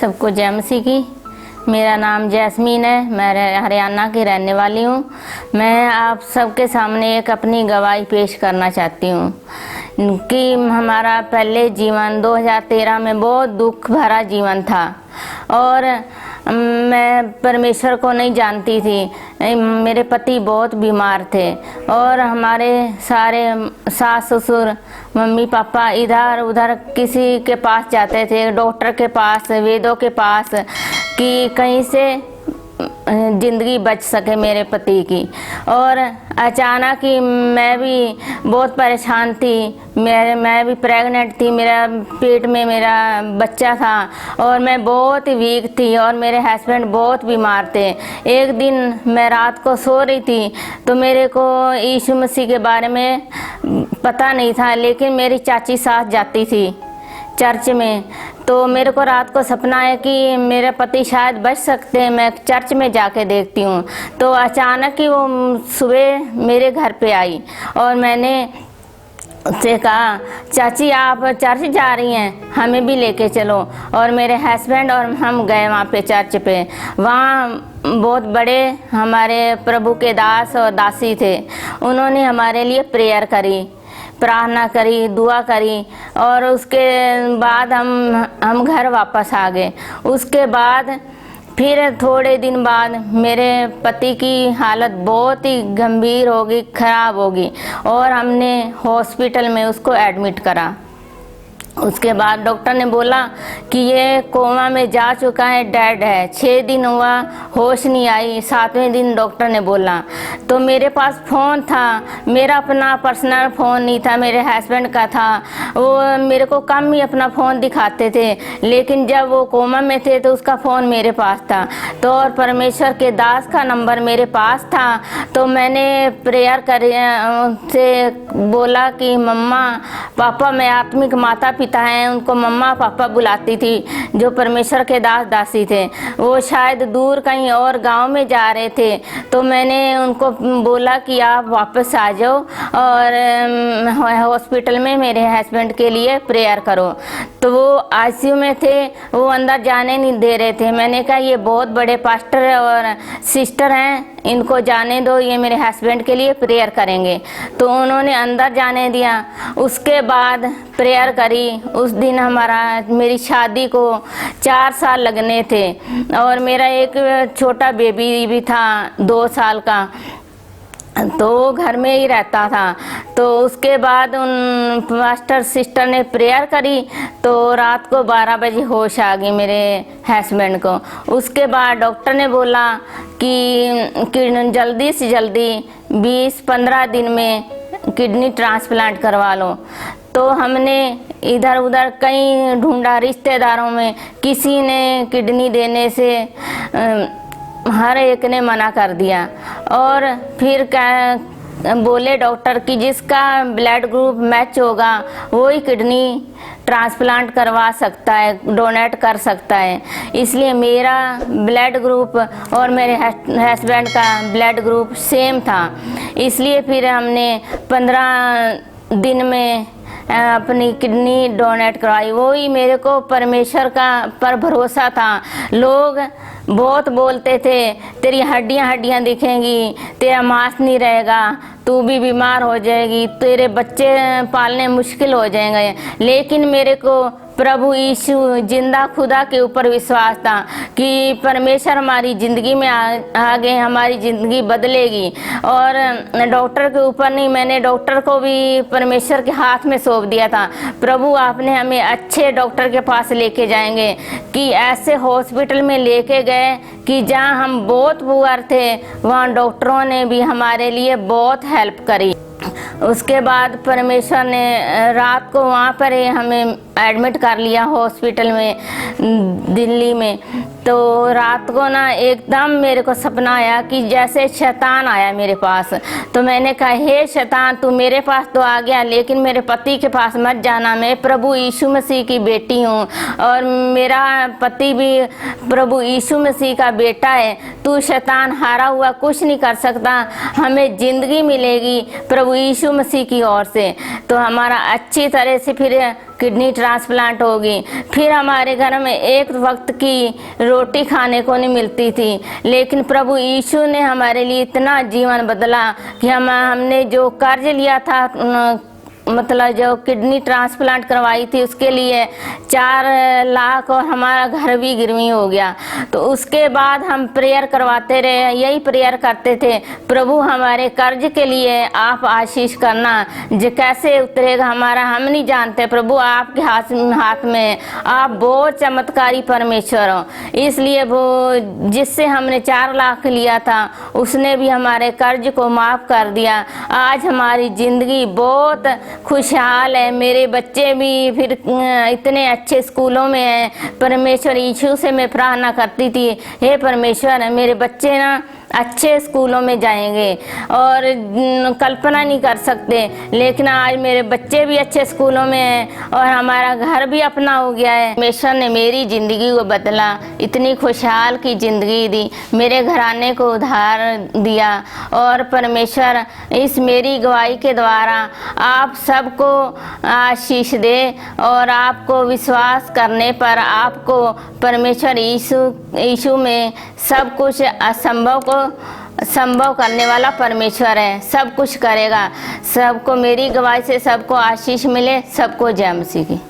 सबको जय मसीह की। मेरा नाम जैस्मीन है, मैं हरियाणा की रहने वाली हूँ। मैं आप सबके सामने एक अपनी गवाही पेश करना चाहती हूँ कि हमारा पहले जीवन 2013 में बहुत दुख भरा जीवन था और मैं परमेश्वर को नहीं जानती थी। मेरे पति बहुत बीमार थे और हमारे सारे सास ससुर मम्मी पापा इधर उधर किसी के पास जाते थे, डॉक्टर के पास, वेदों के पास, कि कहीं से ज़िंदगी बच सके मेरे पति की। और अचानक ही मैं भी बहुत परेशान थी। मैं भी प्रेग्नेंट थी, मेरा पेट में मेरा बच्चा था और मैं बहुत वीक थी और मेरे हस्बैंड बहुत बीमार थे। एक दिन मैं रात को सो रही थी तो मेरे को यीशु मसीह के बारे में पता नहीं था, लेकिन मेरी चाची साथ जाती थी चर्च में, तो मेरे को रात को सपना है कि मेरे पति शायद बच सकते हैं, मैं चर्च में जाके देखती हूँ। तो अचानक ही वो सुबह मेरे घर पे आई और मैंने उससे कहा, चाची आप चर्च जा रही हैं, हमें भी लेके चलो। और मेरे हस्बैंड और हम गए वहाँ पे चर्च पे। वहाँ बहुत बड़े हमारे प्रभु के दास और दासी थे, उन्होंने हमारे लिए प्रेयर करी, प्रार्थना करी, दुआ करी और उसके बाद हम घर वापस आ गए। उसके बाद फिर थोड़े दिन बाद मेरे पति की हालत बहुत ही गंभीर होगी, ख़राब होगी और हमने हॉस्पिटल में उसको एडमिट करा। उसके बाद डॉक्टर ने बोला कि ये कोमा में जा चुका है, डेड है। 6 दिन हुआ, होश नहीं आई। 7वें दिन डॉक्टर ने बोला। तो मेरे पास फ़ोन था, मेरा अपना पर्सनल फ़ोन नहीं था, मेरे हस्बैंड का था। वो मेरे को कम ही अपना फ़ोन दिखाते थे, लेकिन जब वो कोमा में थे तो उसका फ़ोन मेरे पास था। तो और परमेश्वर के दास का नंबर मेरे पास था। तो मैंने प्रेयर कर से बोला कि मम्मा पापा, मैं आत्मिक माता पिता हैं उनको मम्मा पापा बुलाती थी, जो परमेश्वर के दास दासी थे। वो शायद दूर कहीं और गांव में जा रहे थे, तो मैंने उनको बोला कि आप वापस आ जाओ और हॉस्पिटल में मेरे हस्बैंड के लिए प्रेयर करो। तो वो आईसीयू में थे, वो अंदर जाने नहीं दे रहे थे। मैंने कहा ये बहुत बड़े पास्टर और सिस्टर हैं, इनको जाने दो, ये मेरे हस्बैंड के लिए प्रेयर करेंगे। तो उन्होंने अंदर जाने दिया। उसके बाद प्रेयर करी। उस दिन मेरी शादी को 4 साल लगने थे और मेरा एक छोटा बेबी भी था 2 साल का, तो घर में ही रहता था। तो उसके बाद उन पास्टर सिस्टर ने प्रेयर करी तो रात को 12 बजे होश आ गई मेरे हस्बैंड को। उसके बाद डॉक्टर ने बोला कि जल्दी से जल्दी 20-15 दिन में किडनी ट्रांसप्लांट करवा लो। तो हमने इधर उधर कई ढूंढा, रिश्तेदारों में किसी ने किडनी देने से हर एक ने मना कर दिया। और फिर बोले डॉक्टर कि जिसका ब्लड ग्रुप मैच होगा वो ही किडनी ट्रांसप्लांट करवा सकता है, डोनेट कर सकता है। इसलिए मेरा ब्लड ग्रुप और मेरे हस्बैंड का ब्लड ग्रुप सेम था। इसलिए फिर हमने 15 दिन में अपनी किडनी डोनेट करवाई। वो ही मेरे को परमेश्वर का पर भरोसा था। लोग बहुत बोलते थे तेरी हड्डियां दिखेंगी, तेरा मांस नहीं रहेगा, तू भी बीमार हो जाएगी, तेरे बच्चे पालने मुश्किल हो जाएंगे। लेकिन मेरे को प्रभु यीशु जिंदा खुदा के ऊपर विश्वास था कि परमेश्वर हमारी ज़िंदगी में आगे हमारी ज़िंदगी बदलेगी। और डॉक्टर के ऊपर नहीं, मैंने डॉक्टर को भी परमेश्वर के हाथ में सौंप दिया था। प्रभु आपने हमें अच्छे डॉक्टर के पास लेके जाएंगे, कि ऐसे हॉस्पिटल में लेके गए कि जहाँ हम बहुत पुअर थे वहाँ डॉक्टरों ने भी हमारे लिए बहुत हेल्प करी। उसके बाद परमेश्वर ने रात को वहाँ पर ही हमें एडमिट कर लिया हॉस्पिटल में दिल्ली में। तो रात को ना एकदम मेरे को सपना आया कि जैसे शैतान आया मेरे पास। तो मैंने कहा, हे शैतान तू मेरे पास तो आ गया, लेकिन मेरे पति के पास मत जाना। मैं प्रभु यीशु मसीह की बेटी हूँ और मेरा पति भी प्रभु यीशु मसीह का बेटा है। तू शैतान हारा हुआ कुछ नहीं कर सकता, हमें ज़िंदगी मिलेगी प्रभु यीशु मसीह की ओर से। तो हमारा अच्छी तरह से फिर किडनी ट्रांसप्लांट होगी। फिर हमारे घर में एक वक्त की रोटी खाने को नहीं मिलती थी, लेकिन प्रभु यीशु ने हमारे लिए इतना जीवन बदला कि हमने जो कर्ज लिया था, मतलब जो किडनी ट्रांसप्लांट करवाई थी उसके लिए 4 लाख, और हमारा घर भी गिरवी हो गया। तो उसके बाद हम प्रेयर करवाते रहे, यही प्रेयर करते थे, प्रभु हमारे कर्ज के लिए आप आशीष करना, जो कैसे उतरेगा हमारा हम नहीं जानते, प्रभु आपके हाथ में, आप बहुत चमत्कारी परमेश्वर हो। इसलिए वो जिससे हमने 4 लाख लिया था उसने भी हमारे कर्ज को माफ़ कर दिया। आज हमारी ज़िंदगी बहुत खुशहाल है। मेरे बच्चे भी फिर इतने अच्छे स्कूलों में हैं। परमेश्वर यीशु से मैं प्रार्थना करती थी, हे परमेश्वर मेरे बच्चे ना अच्छे स्कूलों में जाएंगे, और कल्पना नहीं कर सकते, लेकिन आज मेरे बच्चे भी अच्छे स्कूलों में हैं और हमारा घर भी अपना हो गया है। परमेश्वर ने मेरी ज़िंदगी को बदला, इतनी खुशहाल की ज़िंदगी दी, मेरे घराने को उधार दिया। और परमेश्वर इस मेरी गवाही के द्वारा आप सबको आशीष दे, और आपको विश्वास करने पर आपको परमेश्वर यीशु में सब कुछ असंभव को संभव करने वाला परमेश्वर है, सब कुछ करेगा। सबको मेरी गवाही से सबको आशीष मिले। सबको जय मसीह की।